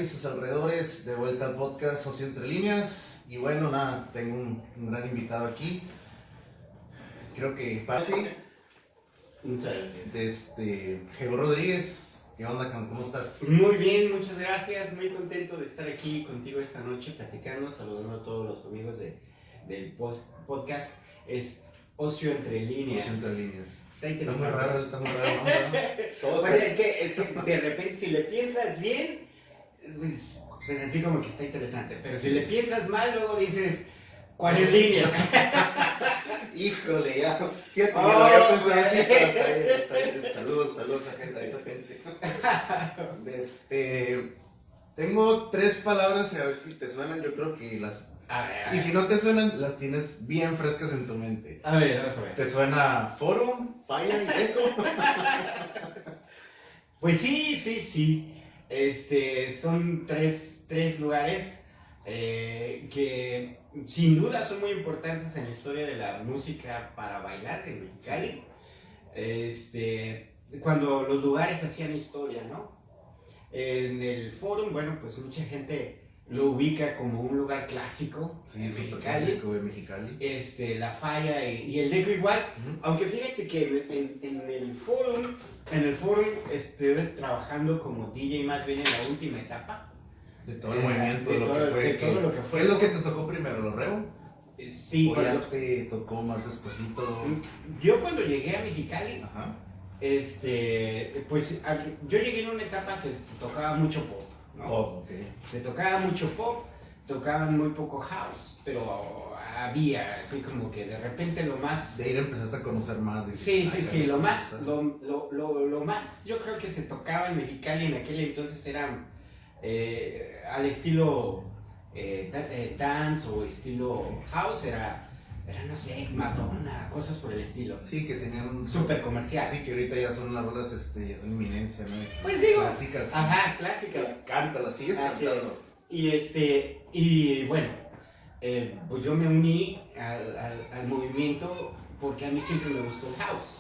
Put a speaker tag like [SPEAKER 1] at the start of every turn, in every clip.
[SPEAKER 1] y sus alrededores, de vuelta al podcast Socio Entre Líneas. Y bueno, nada, tengo un gran invitado aquí. Creo que Pasi.
[SPEAKER 2] Muchas gracias.
[SPEAKER 1] Geo Rodríguez. ¿Qué onda, cómo estás?
[SPEAKER 2] Muy bien, muchas gracias. Muy contento de estar aquí contigo esta noche platicando, saludando a todos los amigos del podcast. Es Ocio Entre Líneas.
[SPEAKER 1] Ocio Entre Líneas.
[SPEAKER 2] Está
[SPEAKER 1] muy raro, ¿no?
[SPEAKER 2] Pues es que de repente si le piensas bien, pues así como que está interesante. Pero si le piensas mal, luego dices, ¿cuál es línea?
[SPEAKER 1] Híjole, ya. Fíjate, ya lo había pensado así, pero está bien. Saludos a esa gente. Tengo 3 palabras y a ver si te suenan. Yo creo que y si no te suenan, las tienes bien frescas en tu mente.
[SPEAKER 2] A ver, vamos a ver.
[SPEAKER 1] ¿Te suena Forum, Fire y Echo?
[SPEAKER 2] Pues sí. Son tres lugares que sin duda son muy importantes en la historia de la música para bailar en Mexicali. Cuando los lugares hacían historia, ¿no? En el Forum, bueno, pues mucha gente lo ubica como un lugar clásico.
[SPEAKER 1] Sí, súper clásico de Mexicali.
[SPEAKER 2] La Falla y el Deco igual. Aunque fíjate que en el Forum estuve trabajando como DJ más bien en la última etapa.
[SPEAKER 1] De todo el movimiento, de todo lo que fue. ¿Qué es lo que te tocó primero, lo reo?
[SPEAKER 2] Sí.
[SPEAKER 1] ¿O ya te tocó más despuesito?
[SPEAKER 2] Yo cuando llegué a Mexicali,
[SPEAKER 1] ajá,
[SPEAKER 2] pues yo llegué en una etapa que se tocaba mucho pop, ¿no?
[SPEAKER 1] Pop, ok.
[SPEAKER 2] Se tocaba mucho pop, tocaban muy poco house, pero había así como que de repente lo más...
[SPEAKER 1] De ahí empezaste a conocer más.
[SPEAKER 2] Sí, lo más, yo creo que se tocaba en Mexicali en aquel entonces era al estilo dance o estilo house, era no sé, Madonna, cosas por el estilo.
[SPEAKER 1] Sí, que tenían un...
[SPEAKER 2] súper comercial.
[SPEAKER 1] Sí, que ahorita ya son unas rolas, ya son inminencia, ¿no?
[SPEAKER 2] Pues digo...
[SPEAKER 1] Clásicas.
[SPEAKER 2] Ajá, clásicas.
[SPEAKER 1] Cántalas, sigues cantando.
[SPEAKER 2] Y bueno, pues yo me uní al movimiento porque a mí siempre me gustó el house.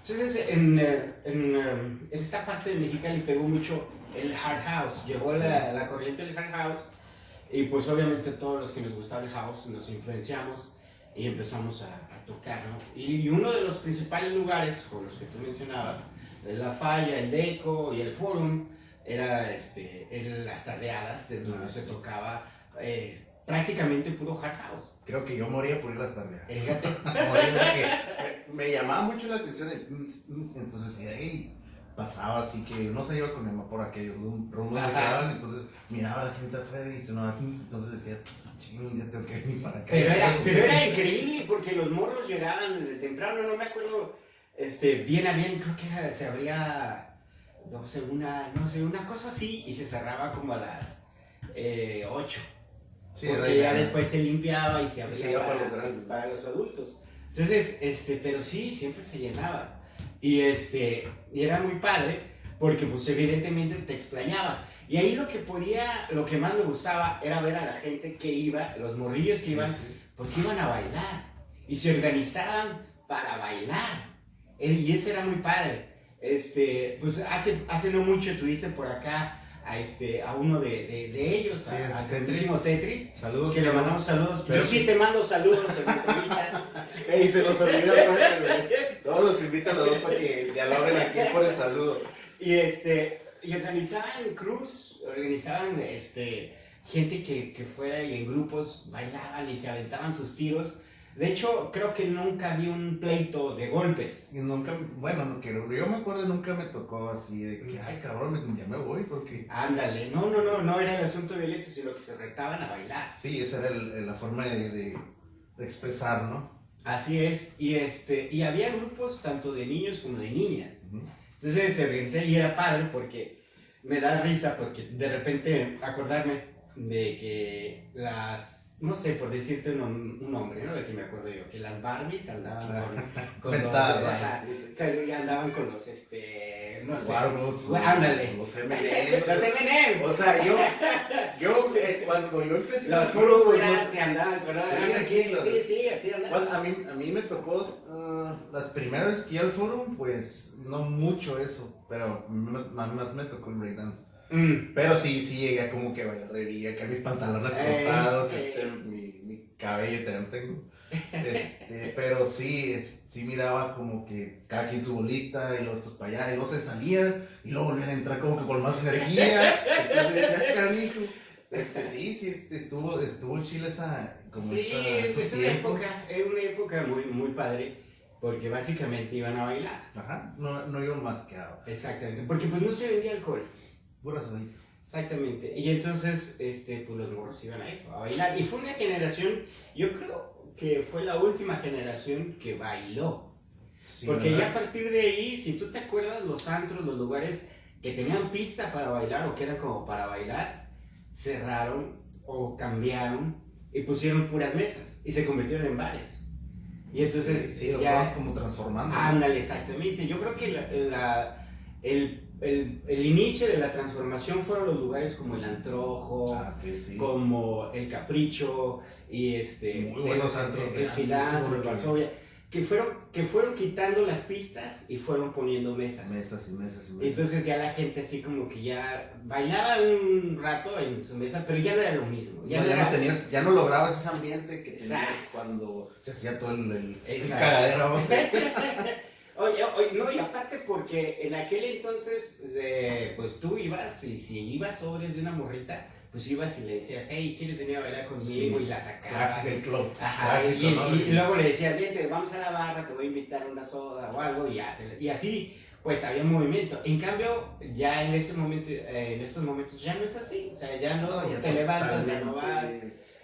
[SPEAKER 2] Entonces, en esta parte de Mexicali pegó mucho el hard house. Llegó la corriente del hard house y pues obviamente todos los que nos gustaba el house nos influenciamos y empezamos a tocar, ¿no? Y uno de los principales lugares, con los que tú mencionabas, la Falla, el Deco y el Forum, era las tardeadas, en donde se tocaba prácticamente puro hard house.
[SPEAKER 1] Creo que yo moría por ir a las tardeadas.
[SPEAKER 2] Fíjate.
[SPEAKER 1] me llamaba mucho la atención entonces hey, pasaba así que no se iba con mi mamá por aquellos rumbos que quedaban, entonces miraba a la gente afuera y sonaba 15, entonces decía, ching, ya tengo que venir para acá.
[SPEAKER 2] Pero era increíble porque los morros llegaban desde temprano, no me acuerdo bien a bien, creo que se abría una cosa así y se cerraba como a las 8. Sí, porque ya después se limpiaba y se abría para los adultos. Entonces, pero sí, siempre se llenaba. Y era muy padre porque pues evidentemente te explayabas. Y ahí lo que más me gustaba era ver a la gente que iba, los morrillos que iban, porque iban a bailar. Y se organizaban para bailar. Y eso era muy padre. Pues hace no mucho tuviste por acá a uno de ellos, a Tetris.
[SPEAKER 1] Saludos.
[SPEAKER 2] Que le mandamos saludos. Yo sí te mando saludos en mi entrevista.
[SPEAKER 1] Ey, se los olvidó. Todos los invitan a los para que dialoguen aquí por el saludo.
[SPEAKER 2] Y organizaban gente que fuera y en grupos bailaban y se aventaban sus tiros. De hecho, creo que nunca vi un pleito de golpes.
[SPEAKER 1] Y nunca, bueno, que yo me acuerdo, nunca me tocó así de que, ay cabrón, ya me voy porque...
[SPEAKER 2] Ándale, no era el asunto violento, sino que se retaban a bailar.
[SPEAKER 1] Sí, esa era la forma de expresar, ¿no?
[SPEAKER 2] Así es, y había grupos tanto de niños como de niñas. Entonces se organizaba y era padre porque me da risa, porque de repente acordarme de que no sé, por decirte un nombre, ¿no? De que me acuerdo yo, que las Barbies andaban con los... andaban con los, no sé.
[SPEAKER 1] Warwoods,
[SPEAKER 2] ándale.
[SPEAKER 1] Los M&M's.
[SPEAKER 2] Los M&M's.
[SPEAKER 1] O sea, cuando yo empecé...
[SPEAKER 2] Los Furuguras se andaban con los...
[SPEAKER 1] Sí,
[SPEAKER 2] así andaban.
[SPEAKER 1] A mí me tocó, las primeras que iba al Forum, pues, no mucho eso, pero más me tocó el breakdance. Pero sí llegué como que a bailarrería, que mis pantalones cortados, mi cabello también tengo. Pero sí, sí miraba como que cada quien su bolita y luego estos para allá, y luego se salían y luego volvían a entrar como que con más energía. Entonces decía, canijo. Estuvo chile
[SPEAKER 2] es una época muy, muy padre, porque básicamente iban a bailar.
[SPEAKER 1] Ajá, no iban masqueados.
[SPEAKER 2] Exactamente, porque pues no se vendía alcohol.
[SPEAKER 1] Pura sodita.
[SPEAKER 2] Exactamente, y entonces pues los morros iban a eso, a bailar. Y fue una generación, yo creo que fue la última generación que bailó. Sí, porque ¿verdad? Ya a partir de ahí, si tú te acuerdas, los antros, los lugares que tenían pista para bailar o que eran como para bailar, cerraron o cambiaron y pusieron puras mesas y se convirtieron en bares. Y entonces
[SPEAKER 1] sí, ya fueron como transformando.
[SPEAKER 2] Ándale, exactamente. Yo creo que el inicio de la transformación fueron los lugares como el Antrojo, sí. Como el Capricho y
[SPEAKER 1] muy buenos antros,
[SPEAKER 2] el Cilantro, el Varsovia, que fueron quitando las pistas y fueron poniendo mesas.
[SPEAKER 1] Mesas.
[SPEAKER 2] Entonces ya la gente así como que ya bailaba un rato en su mesa, pero ya no era lo mismo.
[SPEAKER 1] Ya no lograbas ese ambiente que tenías cuando se hacía todo el cagadero.
[SPEAKER 2] Oye, no, y aparte porque en aquel entonces, pues tú ibas, y si ibas sobres de una morrita, pues ibas y le decías, hey, ¿quieres venir a bailar conmigo? Sí, y la sacabas.
[SPEAKER 1] Clásico el club.
[SPEAKER 2] Ajá, clásico, y luego le decías, vente, vamos a la barra, te voy a invitar una soda o algo, y así, pues había movimiento. En cambio, ya en estos momentos ya no es así, o sea, ya no ya te levantas, ya no vas.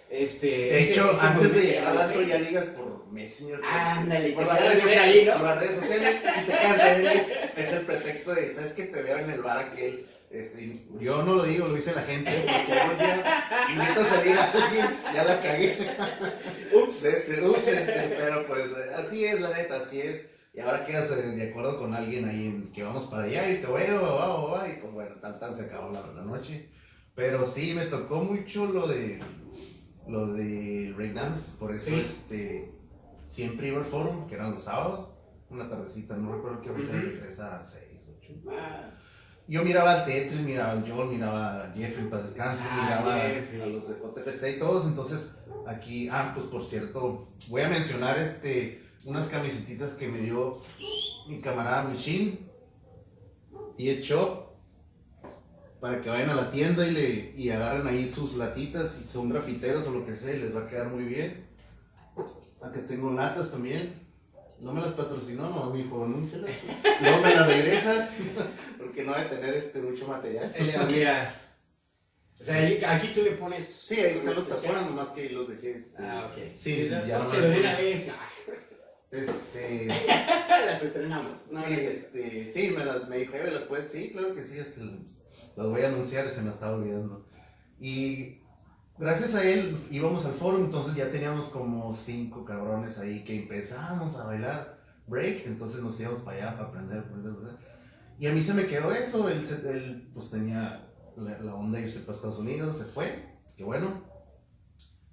[SPEAKER 1] De hecho, antes de llegar al antro ya ligas por Messenger.
[SPEAKER 2] Ándale,
[SPEAKER 1] por las redes sociales, ¿no? Por las redes sociales y te quedas de venir. Es el pretexto de, ¿sabes qué? Te veo en el bar aquel. Yo no lo digo, lo dice la gente. Invito a salir a alguien, ya la cagué. Ups. Pero pues así es, la neta, así es. Y ahora quedas de acuerdo con alguien ahí que vamos para allá y te veo, y pues bueno, tan se acabó la noche. Pero sí, me tocó mucho lo de breakdance, por eso siempre iba al forum, que eran los sábados, una tardecita, no recuerdo qué hora era, de 3 a 6, 8. Yo miraba al Tetris, miraba al John, miraba a Jeffrey, para descanse, miraba a los de JFC y todos, entonces aquí, pues por cierto, voy a mencionar unas camisetitas que me dio mi camarada Michin y el Shop, para que vayan a la tienda y agarren ahí sus latitas, si son grafiteros o lo que sea, les va a quedar muy bien. Acá tengo latas también. No me las patrocinó, no, mi hijo, anúncialas. Luego me las regresas, porque no va a tener mucho material.
[SPEAKER 2] Mira, o sea, aquí tú le pones...
[SPEAKER 1] Sí, ahí están los tapones, nomás que los dejé.
[SPEAKER 2] Ok.
[SPEAKER 1] Sí, ya no
[SPEAKER 2] se lo de una vez. Las entrenamos. No,
[SPEAKER 1] sí, me dijo, las puedes, sí, claro que sí, las voy a anunciar y se me estaba olvidando. Y gracias a él íbamos al foro, entonces ya teníamos como 5 cabrones ahí que empezábamos a bailar break, entonces nos íbamos para allá para aprender. Y a mí se me quedó eso, él pues tenía la onda de irse para Estados Unidos, se fue, qué bueno.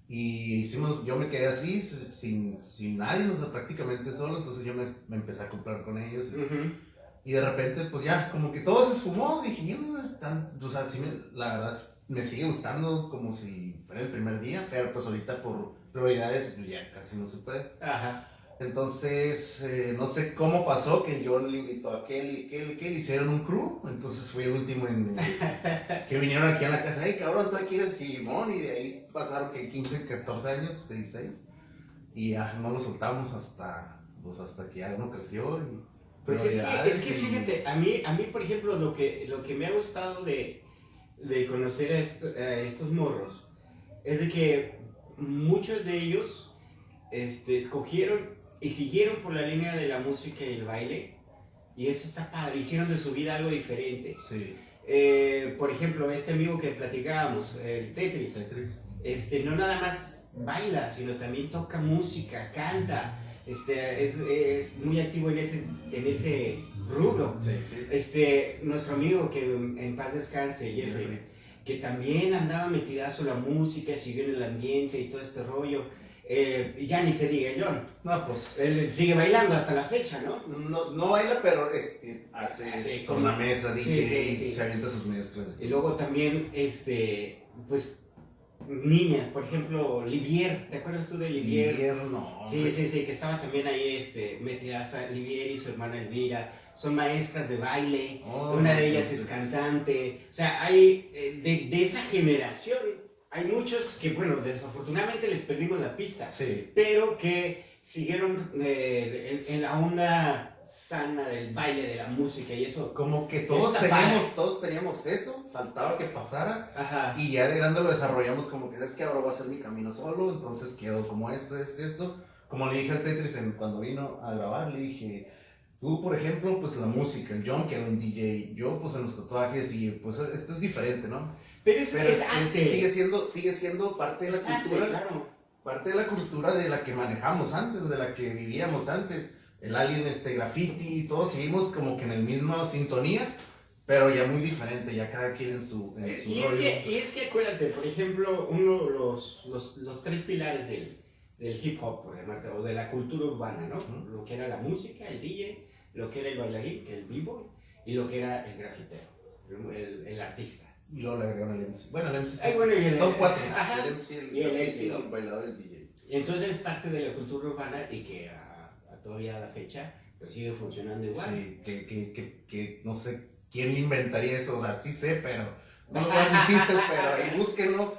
[SPEAKER 1] Y yo me quedé así, sin nadie, o sea, prácticamente solo, entonces yo me empecé a comprar con ellos. Y de repente, pues ya, como que todo se esfumó, dije, o sea, sí la verdad me sigue gustando como si fuera el primer día, pero pues ahorita por prioridades ya casi no se puede.
[SPEAKER 2] Ajá.
[SPEAKER 1] Entonces, no sé cómo pasó que John le invitó a aquel hicieron un crew, entonces fui el último que vinieron aquí a la casa, hey cabrón, tú aquí eres Simón, y de ahí pasaron que 15, 14 años, 16, y ya no lo soltamos hasta que ya uno creció.
[SPEAKER 2] Pues es que fíjate, a mí por ejemplo, lo que me ha gustado de conocer a estos morros, es de que muchos de ellos escogieron y siguieron por la línea de la música y el baile, y eso está padre, hicieron de su vida algo diferente.
[SPEAKER 1] Sí.
[SPEAKER 2] Por ejemplo, este amigo que platicábamos, el Tetris. No nada más baila, sino también toca música, canta, es muy activo en ese rubro.
[SPEAKER 1] Sí.
[SPEAKER 2] Nuestro amigo que en paz descanse, Jeffrey, que también andaba metidazo en la música, siguió en el ambiente y todo este rollo. ya ni se diga John.
[SPEAKER 1] No, pues.
[SPEAKER 2] Él sigue bailando hasta la fecha, ¿no?
[SPEAKER 1] No baila, pero hace con la mesa, DJ,
[SPEAKER 2] sí.
[SPEAKER 1] se avienta sus mezclas.
[SPEAKER 2] Y luego también, pues, niñas, por ejemplo, Livier, ¿te acuerdas tú de Livier?
[SPEAKER 1] Livier, no.
[SPEAKER 2] Sí, que estaba también ahí metidas a Livier y su hermana Elvira. Son maestras de baile, una de ellas es cantante. O sea, hay de esa generación, hay muchos que, bueno, desafortunadamente les perdimos la pista,
[SPEAKER 1] sí,
[SPEAKER 2] pero que siguieron en la onda sana del baile, de la música y eso.
[SPEAKER 1] Como que todos teníamos eso, faltaba que pasara.
[SPEAKER 2] Ajá.
[SPEAKER 1] Y ya de grande lo desarrollamos como que es que ahora voy a hacer mi camino solo, entonces quedo como esto. Como le dije al Tetris cuando vino a grabar, le dije, tú por ejemplo, pues la música, John quedó en DJ, yo pues en los tatuajes y pues esto es diferente, ¿no?
[SPEAKER 2] Pero es arte.
[SPEAKER 1] Sigue siendo parte de la cultura,
[SPEAKER 2] claro.
[SPEAKER 1] Parte de la cultura de la que manejamos antes, de la que vivíamos antes. El Alien, graffiti, todos seguimos como que en la misma sintonía, pero ya muy diferente, ya cada quien en su rollo.
[SPEAKER 2] Es que acuérdate, por ejemplo, uno de los tres pilares del hip hop, o de la cultura urbana, ¿no? Lo que era la música, el DJ, lo que era el bailarín, que es el b-boy, y lo que era el grafitero, el artista.
[SPEAKER 1] Y luego le agregaron el MC. Bueno, el MC
[SPEAKER 2] son
[SPEAKER 1] cuatro.
[SPEAKER 2] Ajá.
[SPEAKER 1] El MC, el bailador y el DJ.
[SPEAKER 2] Y entonces es parte de la cultura urbana y que todavía a la fecha pues sigue funcionando igual.
[SPEAKER 1] Sí, que no sé quién inventaría eso, o sea, sí sé, pero no lo dan ni pistas, pero ahí búsquenlo,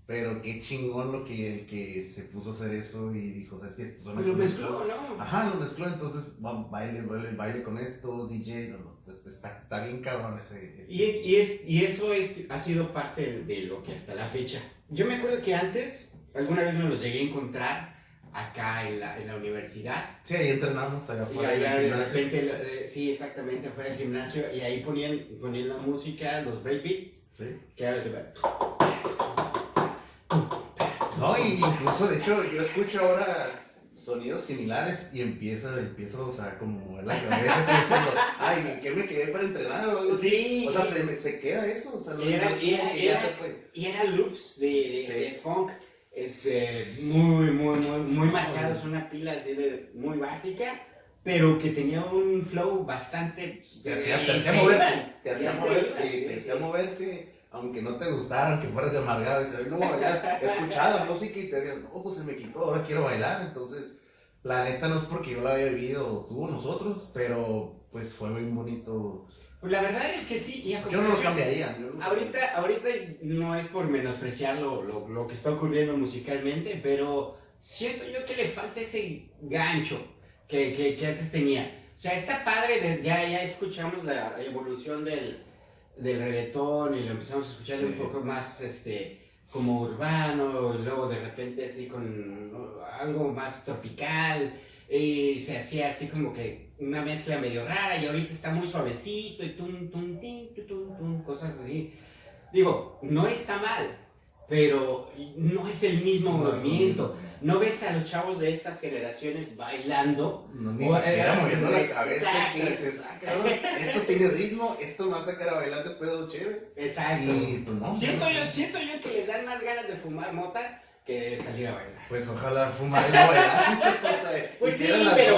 [SPEAKER 1] pero qué chingón el que se puso a hacer eso y dijo, o sea, es que esto
[SPEAKER 2] lo mezcló, ¿no?
[SPEAKER 1] Ajá, lo mezcló, entonces baile con esto, DJ, está bien cabrón ese.
[SPEAKER 2] Y eso ha sido parte de lo que hasta la fecha. Yo me acuerdo que antes, alguna vez me los llegué a encontrar acá en la universidad.
[SPEAKER 1] Sí, ahí entrenamos allá afuera.
[SPEAKER 2] Y allá de repente, sí, exactamente, afuera del gimnasio, y ahí ponían la música, los breakbeats. Sí. Que era lo que...
[SPEAKER 1] No, y incluso, de hecho, yo escucho ahora sonidos similares y empiezo, o sea, como mover la cabeza pensando, ay, ¿qué me quedé para entrenar o algo así?
[SPEAKER 2] Sí.
[SPEAKER 1] O sea, se queda eso, o sea,
[SPEAKER 2] y era loops de funk. Muy marcados, una pila así muy básica, pero que tenía un flow bastante...
[SPEAKER 1] Te hacía moverte, aunque no te gustara, aunque fueras amargado, y no, ya escuchaba la música y te decías, no, pues se me quitó, ahora quiero bailar, entonces, la neta no es porque yo la había vivido tú o nosotros, pero pues fue muy bonito.
[SPEAKER 2] Pues la verdad es que sí.
[SPEAKER 1] Yo no lo cambiaría.
[SPEAKER 2] Ahorita no es por menospreciar lo que está ocurriendo musicalmente, pero siento yo que le falta ese gancho que antes tenía. O sea, está padre, ya escuchamos la evolución del reggaetón y lo empezamos a escuchar un poco más como urbano, y luego de repente así con algo más tropical. Y se hacía así como que una mezcla medio rara y ahorita está muy suavecito y cosas así. Digo, no está mal, pero no es el mismo movimiento. No ves a los chavos de estas generaciones bailando.
[SPEAKER 1] No, ni siquiera moviendo la cabeza.
[SPEAKER 2] Exacto.
[SPEAKER 1] Que dices, cabrón, esto tiene ritmo, esto me va a sacar a bailar después de dos chéveres.
[SPEAKER 2] Exacto.
[SPEAKER 1] Y pues no.
[SPEAKER 2] Siento yo que les dan más ganas de fumar mota que salir a bailar.
[SPEAKER 1] Pues ojalá fumar y no bailar.
[SPEAKER 2] Pues sí,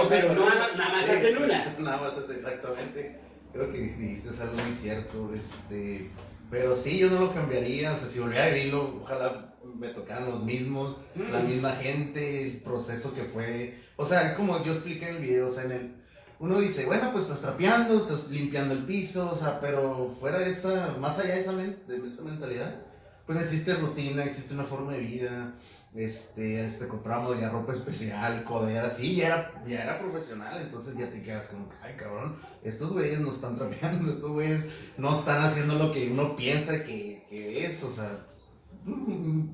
[SPEAKER 2] pero no, nada más hacen una.
[SPEAKER 1] Nada más hace exactamente. Creo que dijiste algo muy cierto. Pero sí, yo no lo cambiaría. O sea, si volviera a vivirlo, ojalá me tocaran los mismos, la misma gente, el proceso que fue. O sea, como yo expliqué en el video, o sea, uno dice, bueno, pues estás trapeando, estás limpiando el piso, o sea, pero fuera de más allá de esa mentalidad, pues existe rutina, existe una forma de vida, compramos ya ropa especial, codera, sí, ya era profesional, entonces ya te quedas como, ay cabrón, estos güeyes no están trapeando, estos güeyes no están haciendo lo que uno piensa que es, o sea,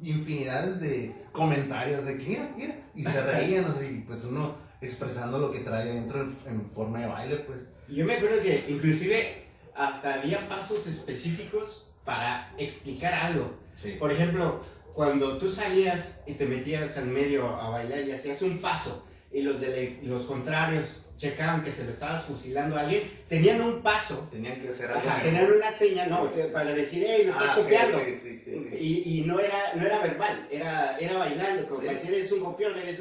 [SPEAKER 1] infinidades de comentarios de que mira, y se reían, o sea, y pues uno expresando lo que trae dentro en forma de baile, pues.
[SPEAKER 2] Yo me acuerdo que inclusive hasta había pasos específicos para explicar algo.
[SPEAKER 1] Sí.
[SPEAKER 2] Por ejemplo, cuando tú salías y te metías al medio a bailar y hacías un paso y los contrarios checaban que se lo estabas fusilando a alguien, tenían un paso.
[SPEAKER 1] Tenían que hacer algo.
[SPEAKER 2] Ajá, tenían una señal, no, para decir, hey, lo estás copiando.
[SPEAKER 1] Okay, sí.
[SPEAKER 2] Y no era verbal, era bailando, como
[SPEAKER 1] Sí.
[SPEAKER 2] que decir, eres un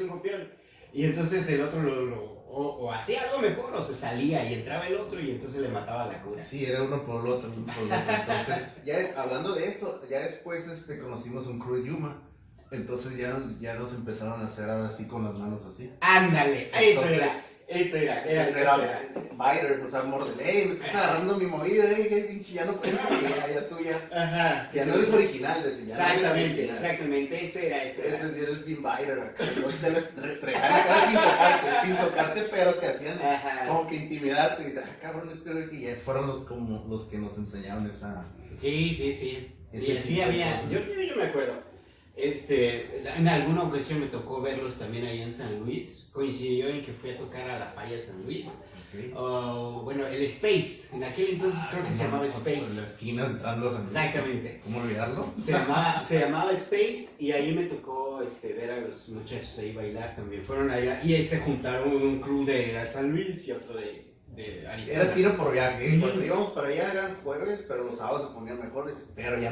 [SPEAKER 2] copión. Y entonces el otro o hacía algo mejor o se salía y entraba el otro y entonces le mataba la cura.
[SPEAKER 1] Sí, era uno por el otro, uno por el otro. Entonces, ya hablando de eso, ya después conocimos un crew de Yuma. Entonces ya nos empezaron a hacer ahora sí con las manos así.
[SPEAKER 2] Ándale, eso era.
[SPEAKER 1] Biter, o sea, morder. Me estás agarrando mi movida, que pinche, ya no cuenta, ya tú ya.
[SPEAKER 2] Ajá.
[SPEAKER 1] Ya no eres original, decía.
[SPEAKER 2] Exactamente, eso era.
[SPEAKER 1] Eres bien Biter, acá. No te restregar acá sin tocarte, pero te hacían como que intimidarte. Y, cabrón, y ya fueron los que nos enseñaron esa.
[SPEAKER 2] Sí.
[SPEAKER 1] Ese
[SPEAKER 2] Sí,
[SPEAKER 1] tipo de
[SPEAKER 2] había.
[SPEAKER 1] cosas.
[SPEAKER 2] Yo me acuerdo. En alguna ocasión me tocó verlos también ahí en San Luis. Coincidió en que fui a tocar a la Falla San Luis.
[SPEAKER 1] Okay.
[SPEAKER 2] Bueno, el Space. En aquel entonces creo que se llamaba Space.
[SPEAKER 1] En la esquina entrando a San Luis.
[SPEAKER 2] Exactamente.
[SPEAKER 1] ¿Cómo olvidarlo?
[SPEAKER 2] Se llamaba Space y ahí me tocó ver a los muchachos ahí bailar también. Fueron allá y ahí se juntaron un crew de San Luis y otro de Arizona.
[SPEAKER 1] Era tiro por viaje. Cuando íbamos para allá eran jueves, pero los sábados se ponían mejores. Pero ya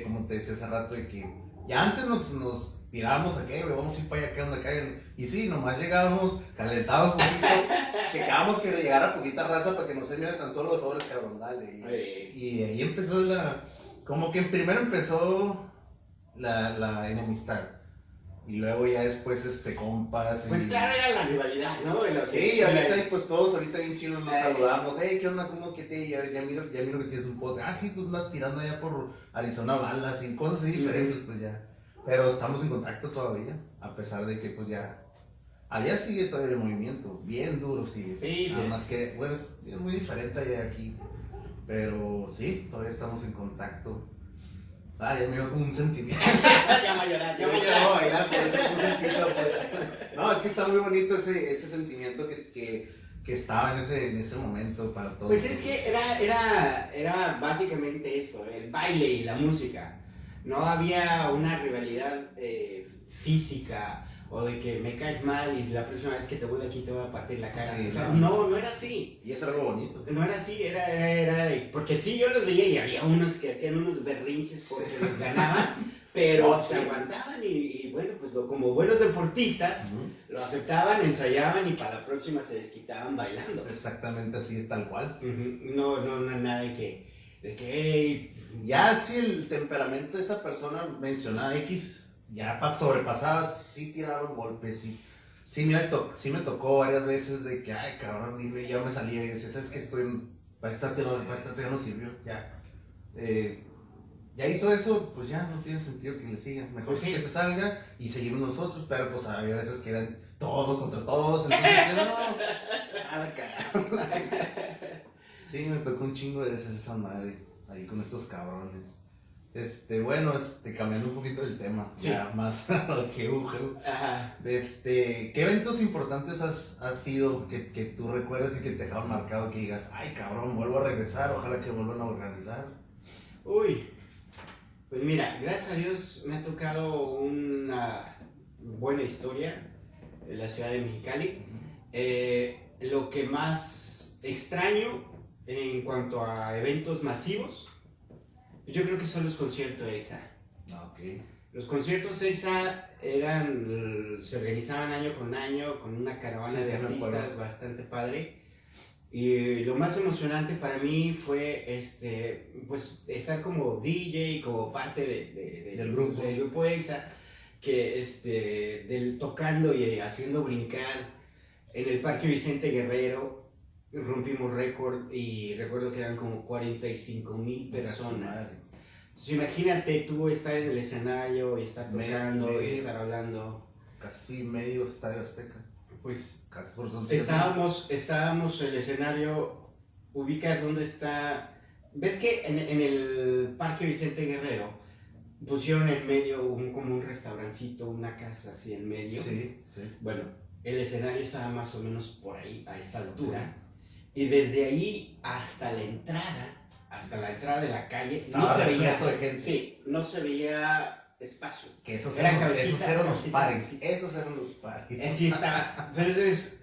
[SPEAKER 1] como te decía hace rato, de que ya antes nos tirábamos aquí, vamos a ir para allá, ¿qué onda acá? Y sí, nomás llegábamos calentados un poquito, checábamos que llegara poquita raza para que no se me tan solo los sobres, cabrón, dale. Y ahí empezó como que primero empezó la enemistad. Y luego ya después, compas.
[SPEAKER 2] Pues claro, era la rivalidad, ¿no?
[SPEAKER 1] Sí, y ahorita, pues todos ahorita bien chinos nos saludamos. ¿Qué onda? ¿Cómo que te? Ya miro que tienes un podcast. Sí, tú andas tirando allá por Arizona balas y cosas así diferentes, pues ya. Pero estamos en contacto todavía, a pesar de que, pues ya. Allá sigue todavía el movimiento, bien duro sigue.
[SPEAKER 2] Sí,
[SPEAKER 1] nada más que, bueno, es muy diferente allá aquí. Pero sí, todavía estamos en contacto. Ya me dio como un sentimiento.
[SPEAKER 2] Ya va a llorar.
[SPEAKER 1] No, bailar, por eso puse el piso, no, es que está muy bonito ese sentimiento que estaba en ese momento para todos.
[SPEAKER 2] Pues es que era básicamente eso, el baile y la música. No había una rivalidad física o de que me caes mal y la próxima vez que te vuelva aquí te voy a partir la cara.
[SPEAKER 1] Sí,
[SPEAKER 2] o sea,
[SPEAKER 1] no.
[SPEAKER 2] no era así.
[SPEAKER 1] Y eso era algo bonito.
[SPEAKER 2] No era así, era porque sí, yo los veía y había unos que hacían unos berrinches porque les ganaban, pero se aguantaban y bueno, pues como buenos deportistas, lo aceptaban, ensayaban y para la próxima se desquitaban bailando.
[SPEAKER 1] Exactamente así es tal cual.
[SPEAKER 2] No, nada de que hey.
[SPEAKER 1] Ya si el temperamento de esa persona mencionada X ya sobrepasaba, sí tiraban golpes, sí me tocó varias veces de que, ay cabrón, dime, ya me salía y decía, ¿sabes qué? Para esta ya no sirvió, ya. Ya hizo eso, pues ya no tiene sentido que le sigan. Mejor
[SPEAKER 2] pues sí.
[SPEAKER 1] Que se salga y seguimos nosotros, pero pues había veces que eran todos contra todos, entonces no, a la cagada. Sí, me tocó un chingo de veces esa madre, ahí con estos cabrones. Bueno, cambiando un poquito el tema,
[SPEAKER 2] sí.
[SPEAKER 1] Ya más
[SPEAKER 2] Ajá.
[SPEAKER 1] ¿Qué eventos importantes has sido que tú recuerdas y que te dejaron marcado que digas, ay cabrón, vuelvo a regresar, ojalá que vuelvan a organizar?
[SPEAKER 2] Uy, pues mira, gracias a Dios me ha tocado una buena historia en la ciudad de Mexicali. Lo que más extraño en cuanto a eventos masivos, yo creo que son los conciertos EXA.
[SPEAKER 1] Okay.
[SPEAKER 2] Los conciertos EXA se organizaban año con año con una caravana de artistas bastante padre. Y lo más emocionante para mí fue pues estar como DJ, como parte del grupo EXA, que tocando y haciendo brincar en el Parque Vicente Guerrero. Rompimos récord y recuerdo que eran como 45,000 personas. Entonces imagínate tú estar en el escenario y estar tocando y estar hablando.
[SPEAKER 1] Casi medio Estadio Azteca.
[SPEAKER 2] Pues
[SPEAKER 1] casi por
[SPEAKER 2] estábamos en el escenario, ubicas dónde está. ¿Ves que en el Parque Vicente Guerrero pusieron en medio como un restaurancito, una casa así en medio?
[SPEAKER 1] Sí.
[SPEAKER 2] Bueno, el escenario estaba más o menos por ahí, a esa altura. Y desde ahí hasta la entrada de la calle, no se veía
[SPEAKER 1] de gente.
[SPEAKER 2] Sí, no se veía espacio.
[SPEAKER 1] Que esos eran los paris.
[SPEAKER 2] Así estaba. Entonces,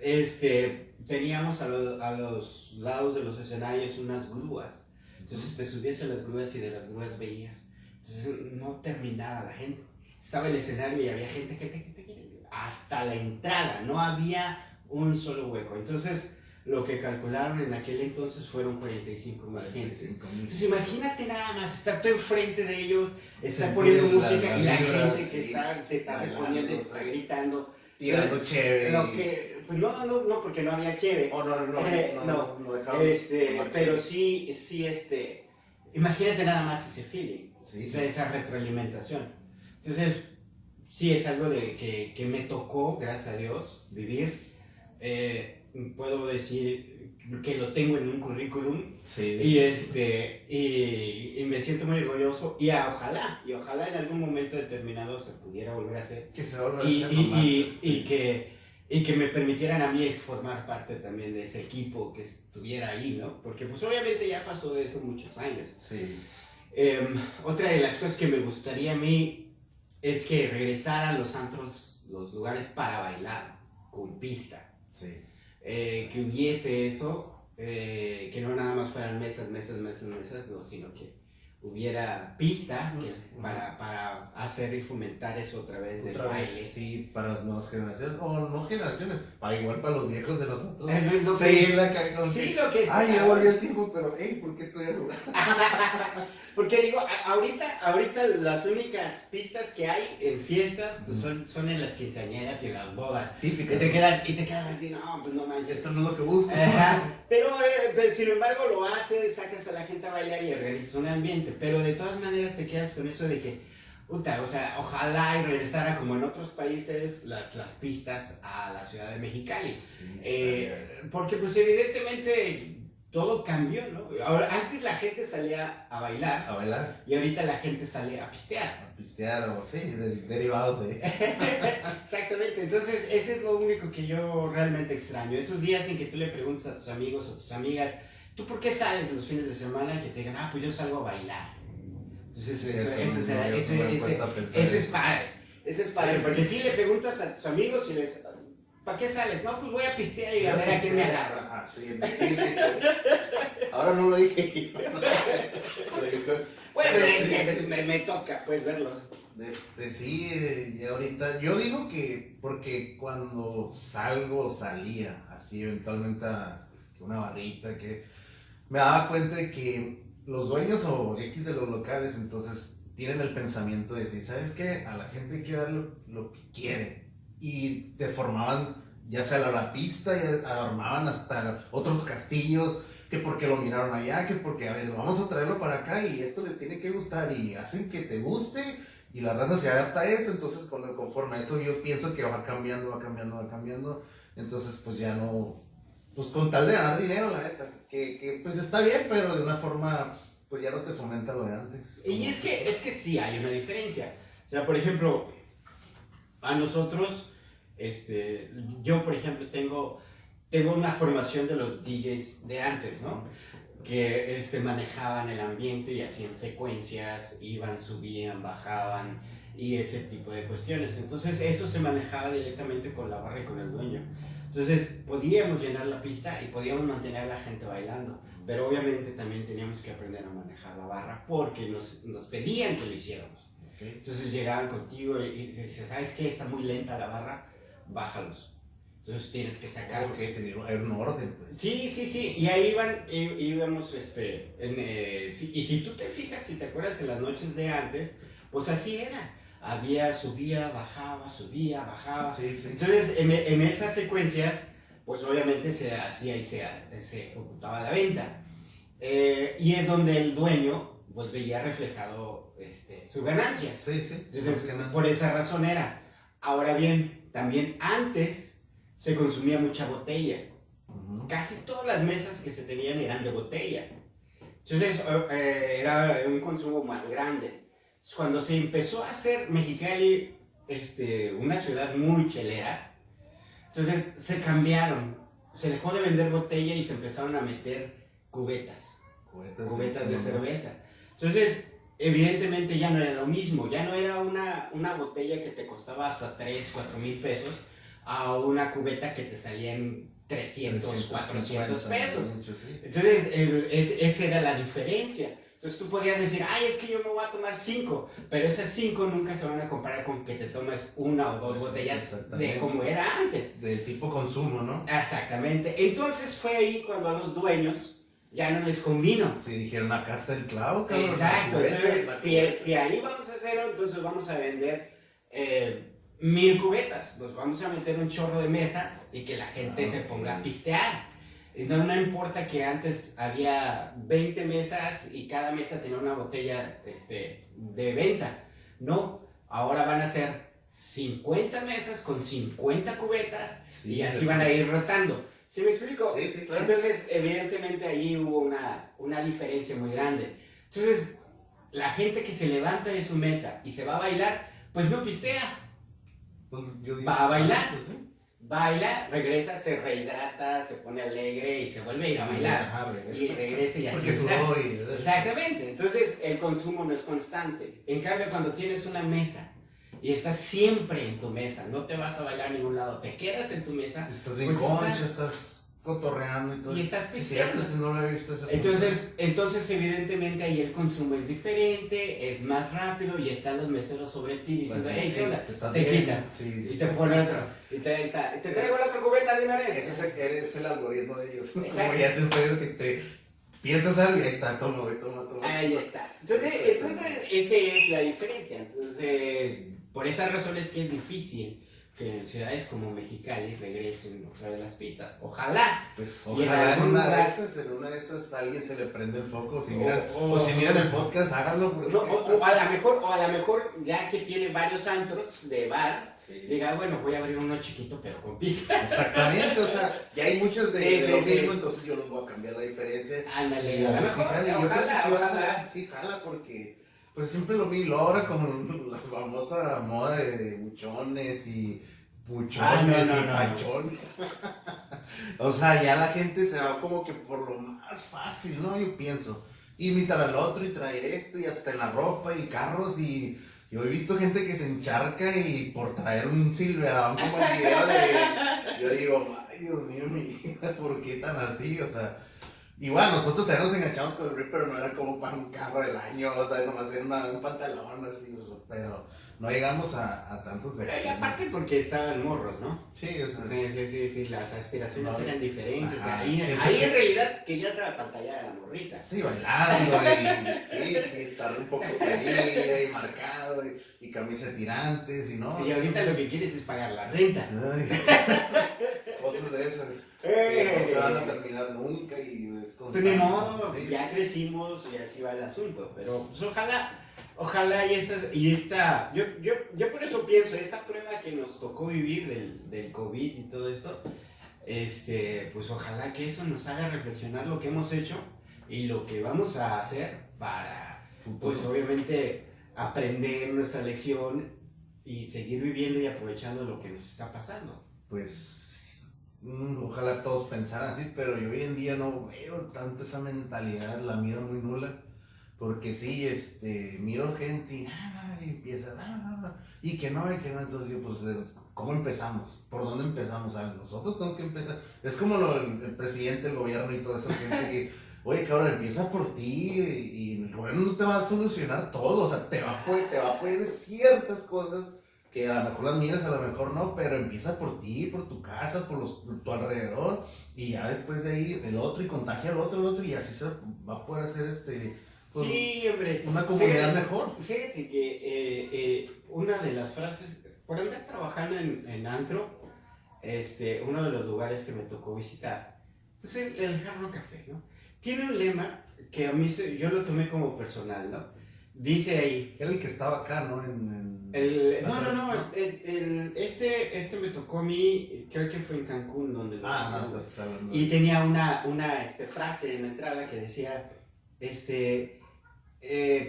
[SPEAKER 2] teníamos a los lados de los escenarios unas grúas. Entonces te subías a las grúas y de las grúas veías. Entonces no terminaba la gente. Estaba el escenario y había gente hasta la entrada, no había un solo hueco. Entonces, lo que calcularon en aquel entonces fueron 45,000 gentes. Entonces, imagínate nada más estar tú enfrente de ellos, estar poniendo música y la gente que te está respondiendo, te está gritando,
[SPEAKER 1] tirando cheve.
[SPEAKER 2] Pues no, porque no había cheve.
[SPEAKER 1] No dejaba.
[SPEAKER 2] Pero sí, imagínate nada más ese feeling,
[SPEAKER 1] Sí,
[SPEAKER 2] o sea, esa retroalimentación. Entonces, sí es algo que me tocó, gracias a Dios, vivir. Puedo decir que lo tengo en un currículum.
[SPEAKER 1] Sí.
[SPEAKER 2] Y me siento muy orgulloso. Y ojalá en algún momento determinado se pudiera volver a hacer.
[SPEAKER 1] Que se vuelva a hacer nomás,
[SPEAKER 2] y que me permitieran a mí formar parte también de ese equipo que estuviera ahí, ¿no? Porque pues obviamente ya pasó de eso muchos años.
[SPEAKER 1] Sí.
[SPEAKER 2] Otra de las cosas que me gustaría a mí es que regresaran los antros, los lugares para bailar con pista.
[SPEAKER 1] Sí.
[SPEAKER 2] Que hubiese eso, que no nada más fueran mesas, no, sino que hubiera pista para hacer y fomentar eso a través del baile.
[SPEAKER 1] Sí, para las nuevas generaciones, o no generaciones, igual para los viejos de nosotros.
[SPEAKER 2] Sí, lo que
[SPEAKER 1] Ay, ya volvió el tiempo, pero, ¿por qué estoy arrugado?
[SPEAKER 2] Porque digo, ahorita las únicas pistas que hay en fiestas pues son en las quinceañeras y en las bodas.
[SPEAKER 1] Típicas.
[SPEAKER 2] Y te quedas así, no, pues no manches.
[SPEAKER 1] Esto no es lo que busco.
[SPEAKER 2] Pero sin embargo lo haces, sacas a la gente a bailar y organizas un ambiente. Pero de todas maneras te quedas con eso de que, o sea, ojalá y regresara como en otros países las pistas a la ciudad de Mexicali.
[SPEAKER 1] Sí,
[SPEAKER 2] porque pues evidentemente todo cambió, ¿no? Ahora, antes la gente salía a bailar.
[SPEAKER 1] A bailar.
[SPEAKER 2] Y ahorita la gente sale a pistear.
[SPEAKER 1] A pistear, o sí, derivados de...
[SPEAKER 2] Exactamente, entonces ese es lo único que yo realmente extraño. Esos días en que tú le preguntas a tus amigos o tus amigas, ¿tú por qué sales los fines de semana? Que te digan, pues yo salgo a bailar. Entonces eso es padre. Eso es padre, porque si le preguntas a tus amigos y les... ¿Para qué sales? No, pues voy a pistear y a ver a quién me agarra.
[SPEAKER 1] Sí, ahora no lo dije.
[SPEAKER 2] Bueno, me toca pues verlos.
[SPEAKER 1] Sí, y ahorita, yo digo que porque cuando salía, así eventualmente a una barrita, que me daba cuenta de que los dueños o X de los locales, entonces tienen el pensamiento de decir, ¿sabes qué? A la gente hay que dar lo que quiere. Y deformaban ya sea la pista, ya armaban hasta otros castillos, que porque lo miraron allá, que porque, a ver, vamos a traerlo para acá y esto les tiene que gustar y hacen que te guste y la raza se adapta a eso. Entonces conforme a eso yo pienso que va cambiando, entonces pues ya no, pues con tal de ganar dinero, la neta, que pues está bien, pero de una forma pues ya no te fomenta lo de antes.
[SPEAKER 2] Y es que sí hay una diferencia. O sea, por ejemplo, a nosotros, yo por ejemplo tengo una formación de los DJs de antes, ¿no? Que manejaban el ambiente y hacían secuencias, iban, subían, bajaban y ese tipo de cuestiones. Entonces eso se manejaba directamente con la barra y con el dueño. Entonces podíamos llenar la pista y podíamos mantener a la gente bailando, pero obviamente también teníamos que aprender a manejar la barra porque nos pedían que lo hiciéramos.
[SPEAKER 1] Okay.
[SPEAKER 2] Entonces llegaban contigo y decían, ¿sabes qué? Está muy lenta la barra, bájalos. Entonces tienes que sacarlos.
[SPEAKER 1] Porque tenía un orden, pues.
[SPEAKER 2] Sí, y ahí íbamos, y si tú te fijas, si te acuerdas en las noches de antes, pues así era. Subía, bajaba.
[SPEAKER 1] Sí.
[SPEAKER 2] Entonces, en esas secuencias, pues obviamente se hacía y se ejecutaba la venta. Y es donde el dueño pues veía reflejado su ganancia.
[SPEAKER 1] Sí.
[SPEAKER 2] Entonces, por esa razón era. Ahora bien, también antes se consumía mucha botella. Casi todas las mesas que se tenían eran de botella. Entonces, era un consumo más grande. Cuando se empezó a hacer Mexicali una ciudad muy chelera, entonces se cambiaron. Se dejó de vender botella y se empezaron a meter cubetas de cerveza. Entonces, evidentemente ya no era lo mismo. Ya no era una botella que te costaba hasta 3, 4 mil pesos a una cubeta que te salía en 300, 400 pesos. Entonces, esa era la diferencia. Entonces tú podías decir, ay, es que yo me voy a tomar 5, pero esas 5 nunca se van a comparar con que te tomes 1 o 2 botellas de como era antes.
[SPEAKER 1] Del tipo consumo, ¿no?
[SPEAKER 2] Exactamente. Entonces fue ahí cuando a los dueños ya no les convino.
[SPEAKER 1] Sí, dijeron, acá está el clavo, cabrón.
[SPEAKER 2] Exacto. Entonces, si ahí vamos a hacerlo, entonces vamos a vender 1000 cubetas. Pues vamos a meter un chorro de mesas y que la gente se ponga a pistear. No importa que antes había 20 mesas y cada mesa tenía una botella de venta. No, ahora van a ser 50 mesas con 50 cubetas y así van a ir rotando. ¿Sí me explico?
[SPEAKER 1] Sí, sí, claro.
[SPEAKER 2] Entonces, evidentemente ahí hubo una diferencia muy grande. Entonces, la gente que se levanta de su mesa y se va a bailar, pues no pistea.
[SPEAKER 1] Pues yo digo,
[SPEAKER 2] Va a bailar.
[SPEAKER 1] pues, sí.
[SPEAKER 2] Baila, regresa, se rehidrata, se pone alegre y se vuelve a ir a bailar.
[SPEAKER 1] Ajá,
[SPEAKER 2] Y regresa y así
[SPEAKER 1] porque
[SPEAKER 2] está.
[SPEAKER 1] sudó y...
[SPEAKER 2] Exactamente. Entonces, el consumo no es constante. En cambio, cuando tienes una mesa y estás siempre en tu mesa, no te vas a bailar a ningún lado, te quedas en tu mesa.
[SPEAKER 1] Estás bien
[SPEAKER 2] pues
[SPEAKER 1] concha, estás cotorreando y todo.
[SPEAKER 2] Y estás
[SPEAKER 1] Es cierto,
[SPEAKER 2] pisteando.
[SPEAKER 1] no lo había visto ese
[SPEAKER 2] Entonces, evidentemente, ahí el consumo es diferente, es más rápido y están los meseros sobre ti diciendo, hey, ¿qué onda? Te quitan.
[SPEAKER 1] Sí,
[SPEAKER 2] Y te pone otro. Y te traigo la otra cubeta de una vez.
[SPEAKER 1] Ese es el algoritmo de ellos. Como
[SPEAKER 2] Exacto.
[SPEAKER 1] ya se fue que te piensas algo y ahí está, toma, güey, toma.
[SPEAKER 2] Ahí está. Entonces, esa es la diferencia. Entonces, por esa razón es que es difícil que en ciudades como Mexicali regresen otra vez las pistas. Ojalá.
[SPEAKER 1] Pues
[SPEAKER 2] Y en
[SPEAKER 1] ojalá en
[SPEAKER 2] algún
[SPEAKER 1] una
[SPEAKER 2] lugar-
[SPEAKER 1] de esas a alguien se le prende el foco. Si
[SPEAKER 2] O-
[SPEAKER 1] miran,
[SPEAKER 2] o-
[SPEAKER 1] o si miran el podcast, háganlo. Porque...
[SPEAKER 2] No, o a lo mejor, ya que tiene varios antros de bar,
[SPEAKER 1] Sí.
[SPEAKER 2] diga, bueno, voy a abrir uno chiquito, pero con pista.
[SPEAKER 1] Exactamente, o sea, ya hay muchos de,
[SPEAKER 2] Sí,
[SPEAKER 1] de
[SPEAKER 2] sí,
[SPEAKER 1] lo
[SPEAKER 2] sí.
[SPEAKER 1] mismo, entonces yo los voy a cambiar la diferencia.
[SPEAKER 2] Ándale,
[SPEAKER 1] Y
[SPEAKER 2] a lo
[SPEAKER 1] ver
[SPEAKER 2] mejor,
[SPEAKER 1] si jala. Yo creo que
[SPEAKER 2] ojalá,
[SPEAKER 1] sí va a
[SPEAKER 2] ojalá.
[SPEAKER 1] jalar, sí jala, porque pues siempre lo mismo, ahora con la famosa moda de buchones y puchones
[SPEAKER 2] no,
[SPEAKER 1] y
[SPEAKER 2] no.
[SPEAKER 1] panchones. O sea, ya la gente se va como que por lo más fácil, ¿no? Yo pienso, imitar al otro y traer esto y hasta en la ropa y carros y... Yo he visto gente que se encharca y por traer un Silverado como el video de... Yo digo, ay Dios mío, mi hija, ¿por qué tan así? O sea, igual nosotros también nos enganchamos con el RIP, pero no era como para un carro del año, o sea, nomás era un pantalón así, o sea, pero no llegamos a tantos
[SPEAKER 2] Pero y
[SPEAKER 1] extremos.
[SPEAKER 2] aparte porque estaban morros, ¿no?
[SPEAKER 1] Sí, o sea,
[SPEAKER 2] Sí, las aspiraciones
[SPEAKER 1] No.
[SPEAKER 2] eran diferentes.
[SPEAKER 1] Ajá,
[SPEAKER 2] Ahí
[SPEAKER 1] siempre
[SPEAKER 2] en realidad querías apantallar a la morrita.
[SPEAKER 1] sí, bailando y sí, estar un poco feliz y marcado y camisa de tirantes y no.
[SPEAKER 2] Y ahorita lo que quieres es pagar la renta.
[SPEAKER 1] Ay, cosas de esas. Que no se van a terminar nunca y es
[SPEAKER 2] Pues ni modo,
[SPEAKER 1] sí.
[SPEAKER 2] ya crecimos y así va el asunto. Pero pues ojalá y esta, yo por eso pienso, esta prueba que nos tocó vivir del COVID y todo esto, pues ojalá que eso nos haga reflexionar lo que hemos hecho y lo que vamos a hacer para, pues obviamente, aprender nuestra lección y seguir viviendo y aprovechando lo que nos está pasando.
[SPEAKER 1] Pues ojalá todos pensaran así, pero yo hoy en día no veo tanto esa mentalidad, la miro muy nula. Porque sí, miro gente y empieza, y que no, entonces yo, pues, ¿cómo empezamos? ¿Por dónde empezamos? ¿Sabes? Nosotros tenemos que empezar. Es como el presidente, el gobierno y toda esa gente que, oye, cabrón, empieza por ti y el gobierno no te va a solucionar todo, o sea, te va a poner ciertas cosas que a lo mejor las miras, a lo mejor no, pero empieza por ti, por tu casa, por tu alrededor, y ya después de ahí el otro, y contagia al otro, y así se va a poder hacer pues,
[SPEAKER 2] Sí, hombre.
[SPEAKER 1] una comunidad mejor.
[SPEAKER 2] Fíjate que una de las frases, por andar trabajando en antro, uno de los lugares que me tocó visitar, pues el Hard Rock Café, ¿no? Tiene un lema que a mí yo lo tomé como personal, ¿no? Dice ahí.
[SPEAKER 1] Era el que estaba acá, ¿no?
[SPEAKER 2] No. Este me tocó a mí, creo que fue en Cancún donde lo.
[SPEAKER 1] No, entonces hablando.
[SPEAKER 2] Y tenía una frase en la entrada que decía,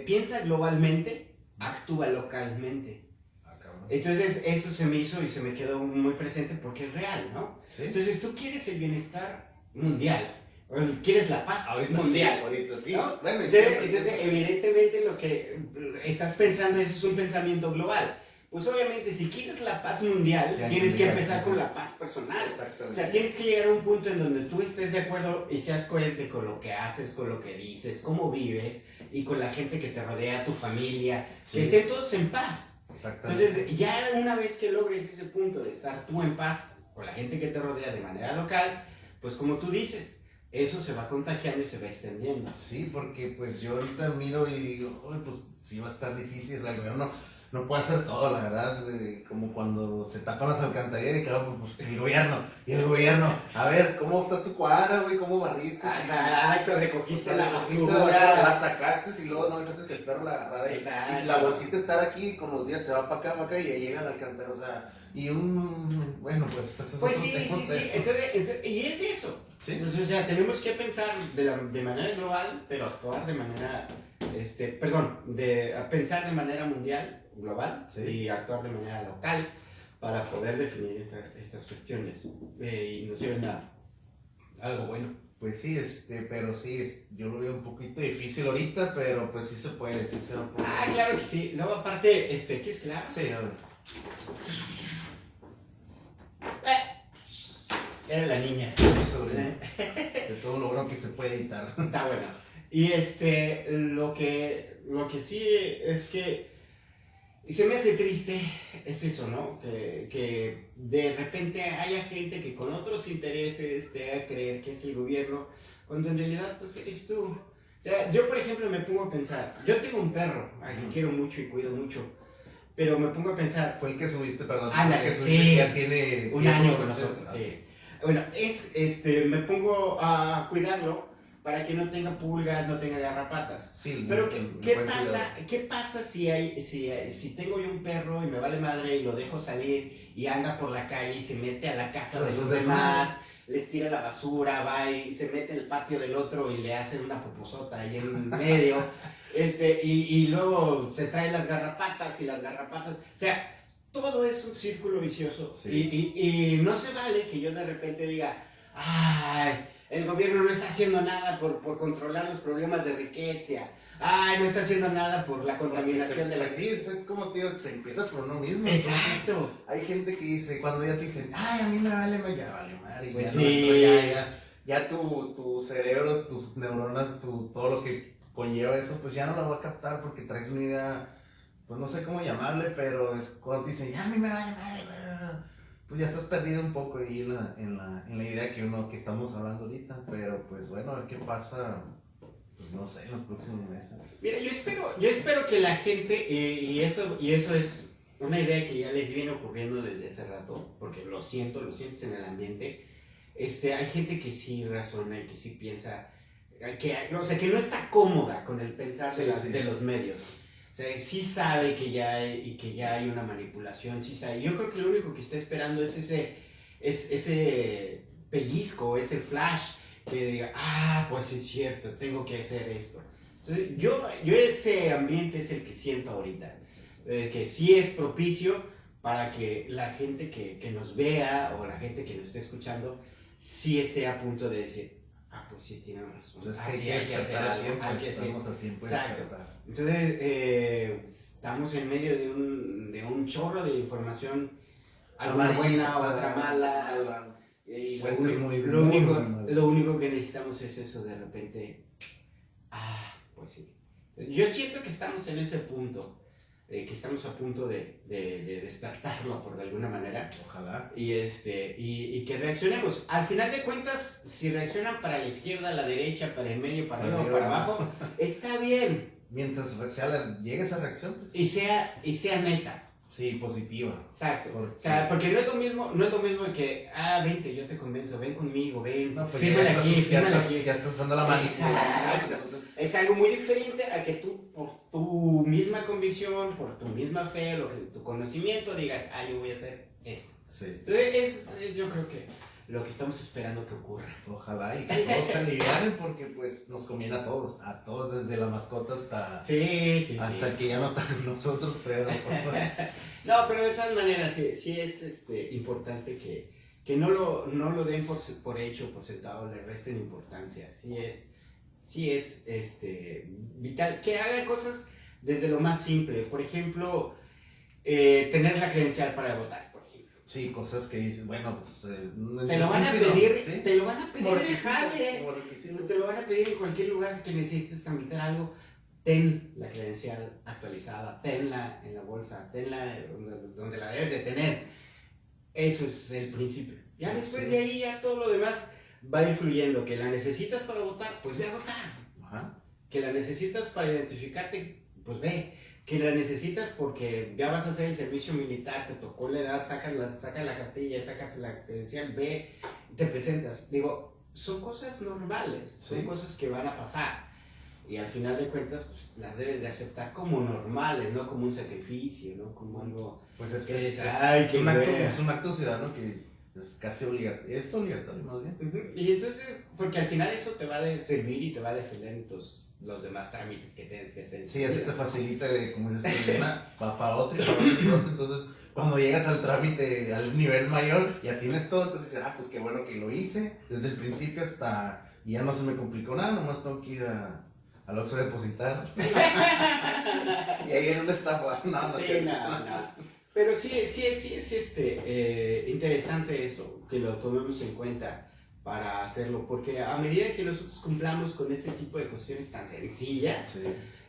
[SPEAKER 2] piensa globalmente, actúa localmente.
[SPEAKER 1] Cabrón.
[SPEAKER 2] Entonces eso se me hizo y se me quedó muy presente porque es real, ¿no?
[SPEAKER 1] ¿Sí?
[SPEAKER 2] Entonces tú quieres el bienestar mundial, o quieres la paz mundial.
[SPEAKER 1] Ahorita sí.
[SPEAKER 2] ¿No?
[SPEAKER 1] Bueno,
[SPEAKER 2] Entonces, evidentemente lo que estás pensando es un pensamiento global. pues obviamente si quieres la paz mundial,
[SPEAKER 1] Ya,
[SPEAKER 2] tienes que
[SPEAKER 1] ya,
[SPEAKER 2] empezar
[SPEAKER 1] ya.
[SPEAKER 2] con la paz personal. O
[SPEAKER 1] Exactamente.
[SPEAKER 2] sea, tienes que llegar a un punto en donde tú estés de acuerdo y seas coherente con lo que haces, con lo que dices, cómo vives y con la gente que te rodea, tu familia,
[SPEAKER 1] Sí.
[SPEAKER 2] que estén todos en paz.
[SPEAKER 1] Exactamente.
[SPEAKER 2] Entonces, ya una vez que logres ese punto de estar tú en paz con la gente que te rodea de manera local, pues como tú dices, eso se va contagiando y se va extendiendo.
[SPEAKER 1] Sí, porque pues yo ahorita miro y digo, "Uy, pues sí va a estar difícil, o sea, el gobierno no puede hacer todo, la verdad, es como cuando se tapan las alcantarillas y cada pues el gobierno, a ver, ¿cómo está tu cuadra, güey? ¿Cómo barriste?
[SPEAKER 2] Exacto, recogiste la
[SPEAKER 1] recogiste
[SPEAKER 2] basura.
[SPEAKER 1] la sacaste y luego no dejaste que el perro la agarrara
[SPEAKER 2] Exacto.
[SPEAKER 1] y la bolsita estar aquí con los días se va para acá y ya llega a la alcantara, o sea, y bueno, pues eso
[SPEAKER 2] Pues
[SPEAKER 1] es
[SPEAKER 2] sí,
[SPEAKER 1] un tema.
[SPEAKER 2] sí. Entonces, y es eso.
[SPEAKER 1] Sí.
[SPEAKER 2] Pues, o sea, tenemos que pensar de manera global, pero actuar de manera, pensar de manera mundial, global,
[SPEAKER 1] Sí.
[SPEAKER 2] y actuar de manera local para poder definir estas cuestiones y nos lleven a algo bueno.
[SPEAKER 1] Pues sí, pero sí, yo lo veo un poquito difícil ahorita, pero pues sí se puede, sí se va a poder.
[SPEAKER 2] Ah, claro que sí. Luego aparte, ¿quieres claro?
[SPEAKER 1] Sí, a ver.
[SPEAKER 2] Era la niña.
[SPEAKER 1] De todo lo bueno que se puede editar.
[SPEAKER 2] Está bueno. Y lo que sí es que y se me hace triste es eso, ¿no? Que de repente haya gente que con otros intereses te haga creer que es el gobierno, cuando en realidad pues eres tú. O sea, yo por ejemplo me pongo a pensar, yo tengo un perro al que quiero mucho y cuido mucho, pero me pongo a pensar,
[SPEAKER 1] Fue el que subiste, perdón.
[SPEAKER 2] Ándale,
[SPEAKER 1] el que subiste
[SPEAKER 2] sí.
[SPEAKER 1] que ya tiene
[SPEAKER 2] un
[SPEAKER 1] tiempo
[SPEAKER 2] año con
[SPEAKER 1] ustedes.
[SPEAKER 2] nosotros, sí. Bueno, me pongo a cuidarlo para que no tenga pulgas, no tenga garrapatas.
[SPEAKER 1] Sí,
[SPEAKER 2] Pero
[SPEAKER 1] muy
[SPEAKER 2] ¿qué
[SPEAKER 1] buen
[SPEAKER 2] pasa?
[SPEAKER 1] cuidado.
[SPEAKER 2] ¿Qué pasa si tengo yo un perro y me vale madre y lo dejo salir y anda por la calle y se mete a la casa de
[SPEAKER 1] Eso
[SPEAKER 2] los
[SPEAKER 1] es
[SPEAKER 2] demás, les tira la basura, va y se mete en el patio del otro y le hacen una poposota ahí en medio, y luego se trae las garrapatas, o sea, todo es un círculo vicioso.
[SPEAKER 1] Sí.
[SPEAKER 2] Y no se vale que yo de repente diga, ay, el gobierno no está haciendo nada por controlar los problemas de riqueza. Ay, no está haciendo nada por la contaminación de la...
[SPEAKER 1] Sí, es como, tío, se empieza por uno mismo.
[SPEAKER 2] Exacto.
[SPEAKER 1] Entonces, hay gente que dice, cuando ya te dicen, ay, a mí me vale, ya vale madre.
[SPEAKER 2] Pues
[SPEAKER 1] ya
[SPEAKER 2] sí.
[SPEAKER 1] no entro, ya tu cerebro, tus neuronas, todo lo que conlleva eso, pues ya no lo va a captar porque traes una idea, pues no sé cómo llamarle, pero es cuando te dicen, ya a mí me vale madre, pues ya estás perdido un poco ahí en la idea que estamos hablando ahorita, pero pues bueno, a ver qué pasa, pues no sé, en los próximos meses.
[SPEAKER 2] Mira, yo espero que la gente, y eso es una idea que ya les viene ocurriendo desde hace rato, porque lo sientes en el ambiente, hay gente que sí razona y que sí piensa, o sea, que no está cómoda con el pensar
[SPEAKER 1] Sí, sí.
[SPEAKER 2] de los medios. O sea, sí sabe que ya hay una manipulación, sí sabe. Yo creo que lo único que está esperando es ese pellizco, ese flash que diga, pues es cierto, tengo que hacer esto. Entonces, yo ese ambiente es el que siento ahorita, que sí es propicio para que la gente que nos vea o la gente que nos esté escuchando sí esté a punto de decir, pues sí, tiene razón.
[SPEAKER 1] Entonces,
[SPEAKER 2] Sí, hay que hacer algo, hay que hacer.
[SPEAKER 1] Estamos a tiempo de
[SPEAKER 2] Exacto.
[SPEAKER 1] despertar.
[SPEAKER 2] Entonces, estamos en medio de un chorro de información, alguna buena, otra mala. Y
[SPEAKER 1] Fuentes muy
[SPEAKER 2] lo
[SPEAKER 1] malas.
[SPEAKER 2] único que necesitamos es eso de repente. Pues sí. Yo siento que estamos en ese punto, que estamos a punto de despertarlo por de alguna manera.
[SPEAKER 1] Ojalá.
[SPEAKER 2] Y que reaccionemos. Al final de cuentas, si reaccionan para la izquierda, la derecha, para el medio, para arriba o para abajo, está bien.
[SPEAKER 1] Mientras llegue esa reacción, pues,
[SPEAKER 2] Y sea neta.
[SPEAKER 1] sí, positiva.
[SPEAKER 2] Exacto.
[SPEAKER 1] Porque-
[SPEAKER 2] O sea, porque no es lo mismo que, vente, yo te convenzo, ven conmigo, ven,
[SPEAKER 1] No, pues
[SPEAKER 2] fírmale aquí.
[SPEAKER 1] ya estás usando la manipulación.
[SPEAKER 2] Exacto. Es algo muy diferente a que tú, por tu misma convicción, por tu misma fe, tu conocimiento, digas, yo voy a hacer esto.
[SPEAKER 1] Sí.
[SPEAKER 2] Entonces, yo creo que lo que estamos esperando que ocurra.
[SPEAKER 1] Ojalá y que todos se alivianen porque pues nos conviene a todos desde la mascota hasta
[SPEAKER 2] Sí.
[SPEAKER 1] el que ya no está con nosotros, pero
[SPEAKER 2] No, pero de todas maneras sí es importante que no lo den por hecho, por sentado, le resten importancia. Sí es vital que hagan cosas desde lo más simple. Por ejemplo, tener la credencial para votar, por ejemplo.
[SPEAKER 1] Sí, cosas que dices, bueno, pues...
[SPEAKER 2] Te lo van a pedir,
[SPEAKER 1] ¿sí?
[SPEAKER 2] te lo van a pedir
[SPEAKER 1] Como
[SPEAKER 2] en el
[SPEAKER 1] requisito,
[SPEAKER 2] jale.
[SPEAKER 1] como requisito.
[SPEAKER 2] Te lo van a pedir en cualquier lugar que necesites tramitar algo. Ten la credencial actualizada, tenla en la bolsa, tenla donde la debes de tener. Eso es el principio. Ya después
[SPEAKER 1] Sí.
[SPEAKER 2] de ahí, ya todo lo demás va influyendo. Que la necesitas para votar, pues ve a votar.
[SPEAKER 1] Ajá.
[SPEAKER 2] Que la necesitas para identificarte, pues ve. Que la necesitas porque ya vas a hacer el servicio militar, te tocó la edad, sacas la cartilla, sacas la credencial, ve, te presentas. Digo, son cosas normales, son
[SPEAKER 1] Sí.
[SPEAKER 2] cosas que van a pasar. Y al final de cuentas, pues las debes de aceptar como normales, no como un sacrificio, no como algo...
[SPEAKER 1] Pues es,
[SPEAKER 2] Que
[SPEAKER 1] es,
[SPEAKER 2] es, ay,
[SPEAKER 1] es
[SPEAKER 2] qué
[SPEAKER 1] un acto,
[SPEAKER 2] wea.
[SPEAKER 1] es un acto ciudadano que es casi obligatorio. Es obligatorio, más bien.
[SPEAKER 2] Ujú. Y entonces, porque al final eso te va a servir y te va a defender en los demás trámites que tienes que hacer.
[SPEAKER 1] Sí, así te facilita, como dices, tu tema va para otro y para otro y para otro. Entonces, cuando llegas al trámite, al nivel mayor, ya tienes todo. Entonces dices, pues qué bueno que lo hice. Desde el principio hasta, y ya no se me complicó nada, nomás tengo que ir al Oxxo a depositar. Y ahí viene una estafa. No, no
[SPEAKER 2] Sí,
[SPEAKER 1] sé.
[SPEAKER 2] no. Pero sí es interesante eso, que lo tomemos en cuenta para hacerlo, porque a medida que nosotros cumplamos con ese tipo de cuestiones tan sencillas,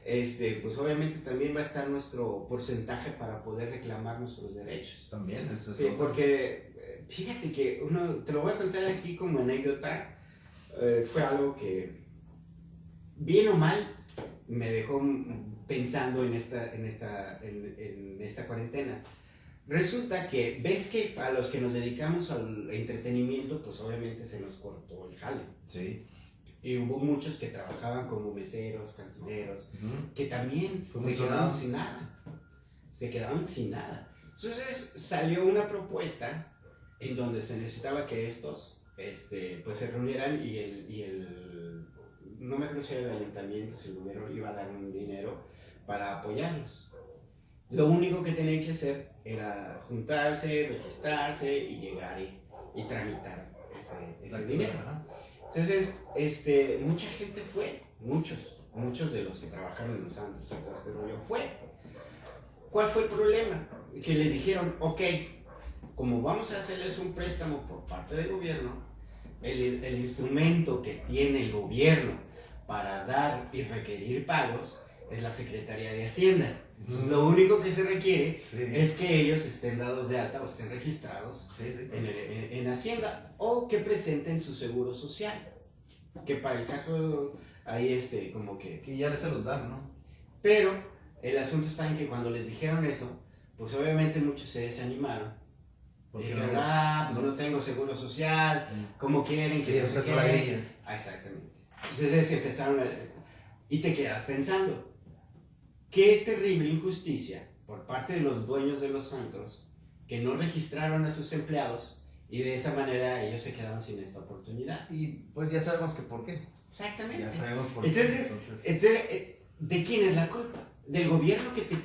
[SPEAKER 1] Sí,
[SPEAKER 2] pues obviamente también va a estar nuestro porcentaje para poder reclamar nuestros derechos.
[SPEAKER 1] también. Eso es
[SPEAKER 2] Sí,
[SPEAKER 1] otro.
[SPEAKER 2] porque fíjate que te lo voy a contar aquí como anécdota, fue algo que, bien o mal, me dejó pensando en esta cuarentena. Resulta que ves que a los que nos dedicamos al entretenimiento, pues obviamente se nos cortó el jale.
[SPEAKER 1] Sí.
[SPEAKER 2] Y hubo muchos que trabajaban como meseros, cantineros,
[SPEAKER 1] Ujú.
[SPEAKER 2] que también
[SPEAKER 1] Fue
[SPEAKER 2] se
[SPEAKER 1] muy
[SPEAKER 2] quedaron
[SPEAKER 1] sonado.
[SPEAKER 2] sin nada. Se quedaron sin nada. Entonces salió una propuesta en donde se necesitaba que estos pues se reunieran y no me acuerdo si era el ayuntamiento, si el gobierno iba a dar un dinero para apoyarlos. Lo único que tenían que hacer era juntarse, registrarse y llegar y tramitar ese dinero.
[SPEAKER 1] Ajá.
[SPEAKER 2] Entonces, mucha gente fue, muchos de los que trabajaron en los antros y todo este rollo fue. ¿Cuál fue el problema? Que les dijeron, ok, como vamos a hacerles un préstamo por parte del gobierno, el instrumento que tiene el gobierno para dar y requerir pagos es la Secretaría de Hacienda. Entonces, lo único que se requiere
[SPEAKER 1] Sí.
[SPEAKER 2] es que ellos estén dados de alta o estén registrados
[SPEAKER 1] Sí, sí.
[SPEAKER 2] en Hacienda o que presenten su seguro social. Que para el caso ahí como que...
[SPEAKER 1] Que ya se los dan, ¿no?
[SPEAKER 2] Pero el asunto está en que cuando les dijeron eso, pues obviamente muchos se desanimaron.
[SPEAKER 1] Porque
[SPEAKER 2] Dijeron,
[SPEAKER 1] no-
[SPEAKER 2] pues no tengo seguro social, ¿cómo quieren
[SPEAKER 1] Que
[SPEAKER 2] que
[SPEAKER 1] ya
[SPEAKER 2] no sé
[SPEAKER 1] empezó la
[SPEAKER 2] qué?
[SPEAKER 1] grilla.
[SPEAKER 2] Ah, exactamente. Entonces empezaron y te quedas pensando, qué terrible injusticia por parte de los dueños de los antros que no registraron a sus empleados y de esa manera ellos se quedaron sin esta oportunidad.
[SPEAKER 1] Y pues ya sabemos que por qué.
[SPEAKER 2] Exactamente.
[SPEAKER 1] Ya sabemos por
[SPEAKER 2] Entonces, ¿de quién es la culpa? ¿Del gobierno que te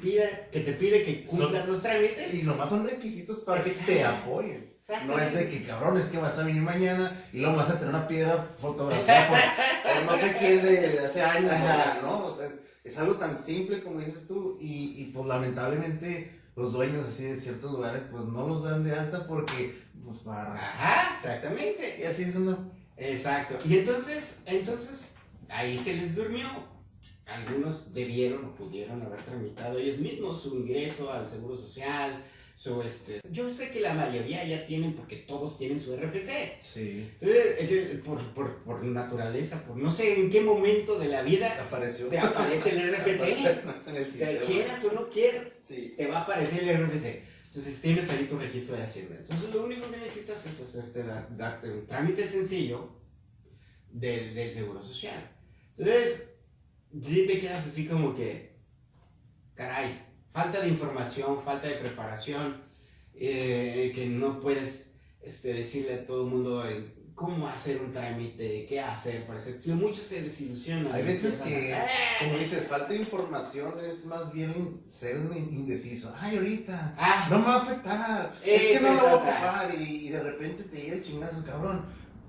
[SPEAKER 2] pide que cumplas los trámites?
[SPEAKER 1] Y nomás son requisitos para que te apoyen. No es de que cabrón, es que vas a venir mañana y luego vas a tener una piedra fotografiada por no sé quién de hace años, o sea, ¿no? O sea, es algo tan simple como dices tú y pues lamentablemente los dueños así de ciertos lugares pues no los dan de alta porque pues para...
[SPEAKER 2] Ajá, exactamente.
[SPEAKER 1] Y así es una...
[SPEAKER 2] Exacto. Y entonces ahí se les durmió. Algunos debieron o pudieron haber tramitado ellos mismos su ingreso al Seguro Social, Yo sé que la mayoría ya tienen, porque todos tienen su RFC.
[SPEAKER 1] Sí.
[SPEAKER 2] Entonces, por naturaleza, por no sé en qué momento de la vida
[SPEAKER 1] Apareció.
[SPEAKER 2] te aparece el RFC.
[SPEAKER 1] En el
[SPEAKER 2] O sea,
[SPEAKER 1] sistema.
[SPEAKER 2] quieras o no quieras,
[SPEAKER 1] Sí.
[SPEAKER 2] te va a aparecer el RFC. Entonces tienes ahí tu registro de Hacienda. Entonces lo único que necesitas es darte un trámite sencillo del Seguro Social. Entonces, sí te quedas así como que, caray, falta de información, falta de preparación, que no puedes decirle a todo el mundo cómo hacer un trámite, qué hacer, parece que muchos se desilusionan.
[SPEAKER 1] Hay veces
[SPEAKER 2] empiezan
[SPEAKER 1] que,
[SPEAKER 2] a,
[SPEAKER 1] como dices, falta de información es más bien ser un indeciso. Ay, ahorita,
[SPEAKER 2] Ah,
[SPEAKER 1] no me va a afectar, es que
[SPEAKER 2] esa
[SPEAKER 1] no
[SPEAKER 2] es
[SPEAKER 1] lo voy a
[SPEAKER 2] otra.
[SPEAKER 1] ocupar y de repente te llega el chingazo, cabrón.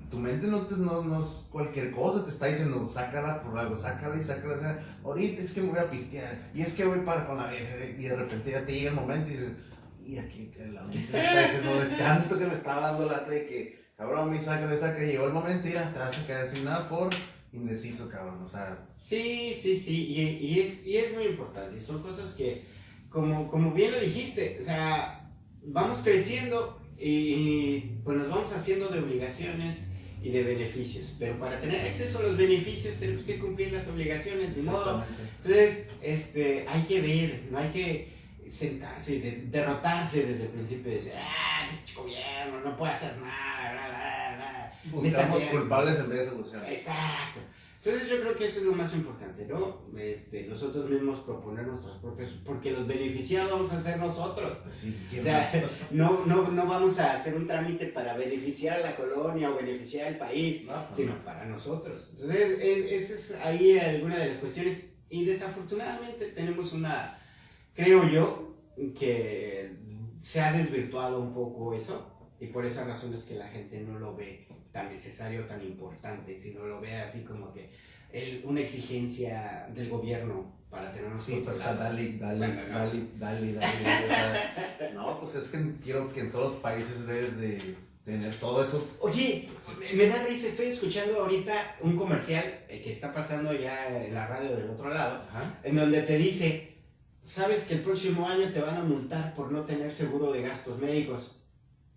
[SPEAKER 1] tu mente no es cualquier cosa, te está diciendo, sácala por algo, sácala, o sea, ahorita es que me voy a pistear, y es que voy para con la vieja, y de repente ya te llega el momento y dices, y aquí la mente te está diciendo, es tanto que me estaba dando lata de que, cabrón, me saca, llegó el momento y ya te vas a quedar sin nada por indeciso, cabrón, o sea.
[SPEAKER 2] Sí, y es muy importante, son cosas que, como bien lo dijiste, o sea, vamos creciendo y pues nos vamos haciendo de obligaciones y de beneficios, pero para tener acceso a los beneficios tenemos que cumplir las obligaciones, de modo. Entonces, hay que ver, no hay que sentarse y derrotarse desde el principio y decir, pinche gobierno, no puede hacer nada, bla, bla, bla.
[SPEAKER 1] Buscamos culpables en vez de soluciones.
[SPEAKER 2] Exacto. Entonces yo creo que eso es lo más importante, ¿no? Nosotros mismos proponer nuestros propios, porque los beneficiados vamos a ser nosotros.
[SPEAKER 1] Pues sí,
[SPEAKER 2] o sea, no vamos a hacer un trámite para beneficiar a la colonia o beneficiar al país, sino para nosotros. Entonces, esa es ahí alguna de las cuestiones. Y desafortunadamente tenemos creo yo, que se ha desvirtuado un poco eso. Y por esa razón es que la gente no lo ve tan necesario, tan importante, sino lo ve así como que una exigencia del gobierno para tenernos controlados.
[SPEAKER 1] Sí, pues dale. No, pues es que quiero que en todos los países debes de tener todo eso.
[SPEAKER 2] Oye, me da risa, estoy escuchando ahorita un comercial que está pasando ya en la radio del otro lado, en donde te dice, sabes que el próximo año te van a multar por no tener seguro de gastos médicos.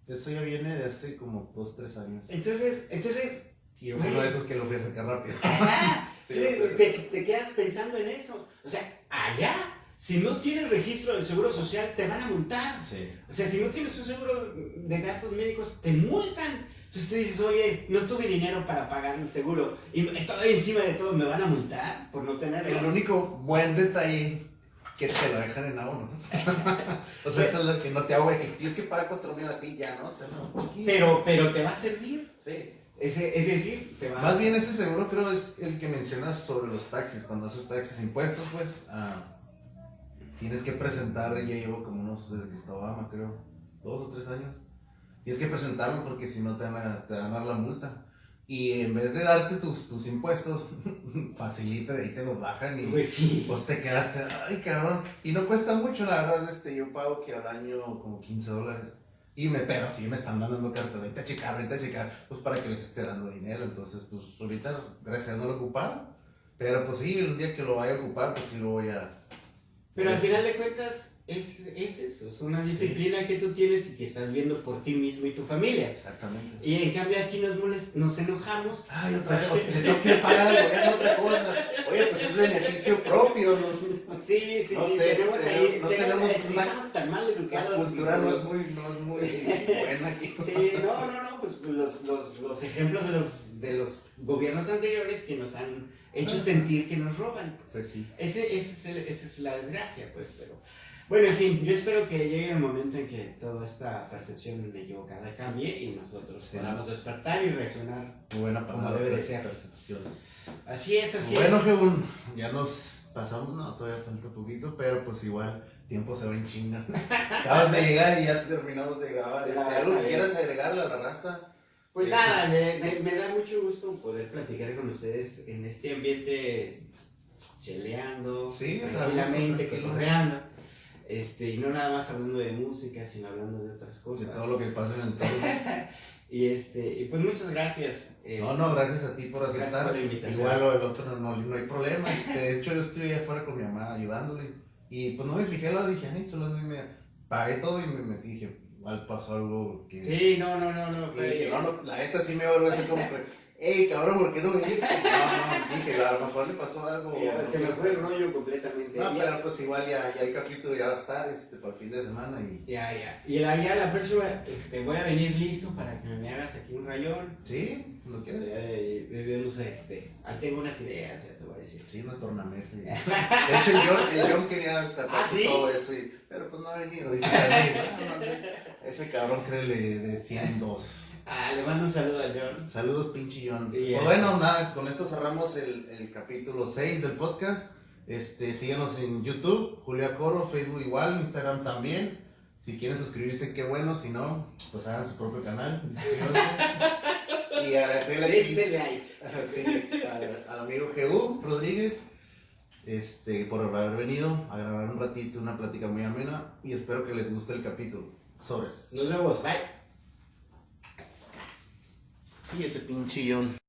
[SPEAKER 1] Eso ya viene de hace como 2-3 años.
[SPEAKER 2] Entonces...
[SPEAKER 1] Y uno de esos que lo fui a sacar rápido.
[SPEAKER 2] Sí, te quedas pensando en eso. O sea, allá, si no tienes registro del Seguro Social, te van a multar.
[SPEAKER 1] Sí.
[SPEAKER 2] O sea, si no tienes un seguro de gastos médicos, te multan. Entonces te dices, oye, no tuve dinero para pagar el seguro. Y todavía encima de todo me van a multar por no tenerlo.
[SPEAKER 1] El único buen detalle que te lo dejan en A1. O sea, eso es lo que no te hago de que tienes que pagar 4,000 así ya, ¿no?
[SPEAKER 2] Pero te va a servir.
[SPEAKER 1] Sí.
[SPEAKER 2] Es decir, te va.
[SPEAKER 1] Más bien ese seguro creo es el que mencionas sobre los taxis. Cuando haces taxis impuestos, pues tienes que presentar, ya llevo como unos, desde que está Obama, creo, 2 o 3 años. Tienes que presentarlo porque si no te van a dar la multa. Y en vez de darte tus impuestos, facilita, de ahí te los bajan y
[SPEAKER 2] pues sí.
[SPEAKER 1] Pues te quedaste, ay cabrón. Y no cuesta mucho, la verdad, yo pago que al año como $15. Pero sí me están mandando cartas, vente a checar, pues para que les esté dando dinero. Entonces, pues ahorita, gracias a Dios no lo ocupaba. Pero pues sí, un día que lo vaya a ocupar, pues sí lo voy a...
[SPEAKER 2] Pero al final de cuentas, es eso, es una disciplina que tú tienes y que estás viendo por ti mismo y tu familia.
[SPEAKER 1] Exactamente.
[SPEAKER 2] Y en cambio aquí nos enojamos.
[SPEAKER 1] Ay, otra vez, te tengo que pagar al gobierno otra cosa. Oye, pues es beneficio propio, ¿no?
[SPEAKER 2] Sí,
[SPEAKER 1] no sé,
[SPEAKER 2] tenemos ahí,
[SPEAKER 1] no tenemos
[SPEAKER 2] estamos tan mal educados.
[SPEAKER 1] La cultura no es muy buena aquí.
[SPEAKER 2] Sí, no, pues los ejemplos de los gobiernos anteriores que nos han hecho sentir que nos roban.
[SPEAKER 1] Sí.
[SPEAKER 2] Esa es la desgracia, pues, pero... Bueno, en fin, yo espero que llegue el momento en que toda esta percepción equivocada cambie y nosotros podamos despertar y reaccionar
[SPEAKER 1] muy buena palabra,
[SPEAKER 2] como debe de ser.
[SPEAKER 1] Percepción.
[SPEAKER 2] Así es.
[SPEAKER 1] Bueno, Jegun, ya nos pasamos, no, todavía falta poquito, pero pues igual, tiempo se va en chinga. Acabas de llegar y ya terminamos de grabar. ¿Algo que quieras agregarle a la raza?
[SPEAKER 2] Pues nada, me da mucho gusto poder platicar con ustedes en este ambiente cheleando, tranquilamente, cotorreando. Y no nada más hablando de música, sino hablando de otras cosas.
[SPEAKER 1] De todo lo que pasa en el entorno.
[SPEAKER 2] y pues muchas gracias.
[SPEAKER 1] No, gracias a ti por aceptar.
[SPEAKER 2] Por la invitación.
[SPEAKER 1] Igual lo del otro no hay problema. De hecho, yo estoy afuera con mi mamá ayudándole. Y pues no me fijé, dije, solo me pagué todo y me metí. Dije, igual pasó algo que.
[SPEAKER 2] Sí, no.
[SPEAKER 1] Dije, la neta sí me va a hacer como que. Ey, cabrón, ¿por qué no viniste? No, dije, a lo mejor le pasó algo.
[SPEAKER 2] Se me fue el rollo completamente.
[SPEAKER 1] No, pero pues igual ya el capítulo ya va a estar para el fin de semana.
[SPEAKER 2] Ya. Y ya la próxima voy a venir listo para que me hagas aquí un rayón.
[SPEAKER 1] ¿Sí? ¿Lo quieres?
[SPEAKER 2] Debemos, ahí tengo unas ideas, ya te voy a decir.
[SPEAKER 1] Sí, una tornamesa. De hecho, el John quería taparse
[SPEAKER 2] ¿sí?
[SPEAKER 1] todo eso, pero pues no ha venido. Dice, ese cabrón créele de 102.
[SPEAKER 2] Le mando un saludo a John.
[SPEAKER 1] Saludos, pinche John.
[SPEAKER 2] Sí,
[SPEAKER 1] pues bueno, nada, con esto cerramos el capítulo 6 del podcast. Síguenos en YouTube, Julia Coro, Facebook igual, Instagram también. Si quieren suscribirse, qué bueno. Si no, pues hagan su propio canal. Y agradecerle
[SPEAKER 2] Lindsay
[SPEAKER 1] aquí,
[SPEAKER 2] Light.
[SPEAKER 1] sí, al amigo Jehu Rodríguez por haber venido a grabar un ratito, una plática muy amena. Y espero que les guste el capítulo. Sobres.
[SPEAKER 2] Nos vemos, bye.
[SPEAKER 1] Sí, ese pinchillón.